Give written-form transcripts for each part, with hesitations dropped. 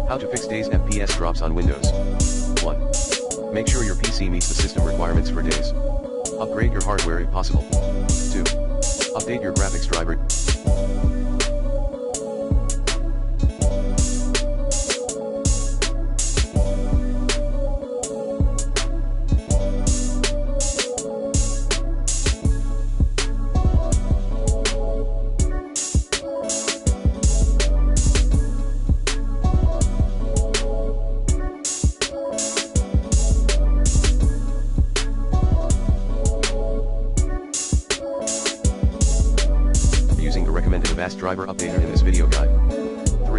How to fix DayZ FPS drops on Windows. 1. Make sure your PC meets the system requirements for DayZ. Upgrade your hardware if possible. 2. Update your graphics driver. Using the recommended Avast driver updater in this video guide. 3.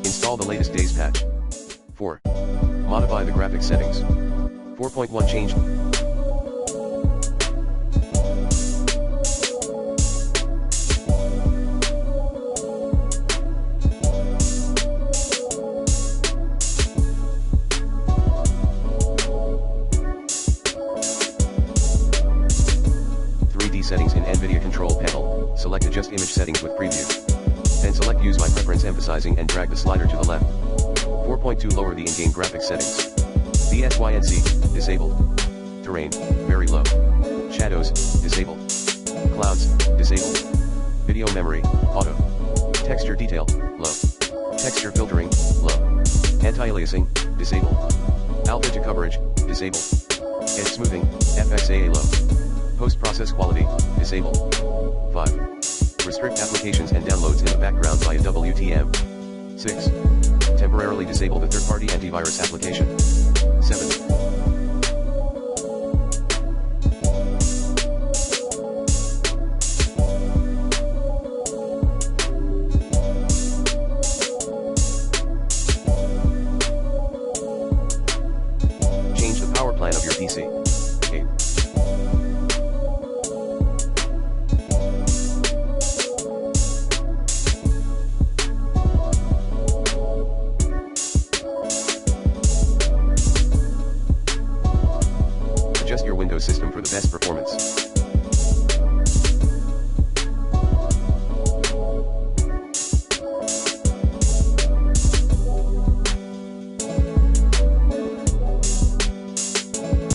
Install the latest DayZ patch. 4. Modify the graphics settings. 4.1 Change. Settings in NVIDIA control panel, select adjust image settings with preview. Then select use my preference emphasizing and drag the slider to the left. 4.2 Lower the in-game graphics settings. BSYNC, disabled. Terrain, very low. Shadows, disabled. Clouds, disabled. Video memory, auto. Texture detail, low. Texture filtering, low. Anti-aliasing, disabled. Alpha to coverage, disabled. Edge smoothing, FXAA low. Post-process quality, disabled. 5. Restrict applications and downloads in the background via WTM. 6. Temporarily disable the third-party antivirus application. 7. Change the power plan of your PC. 8. Adjust your Windows system for the best performance.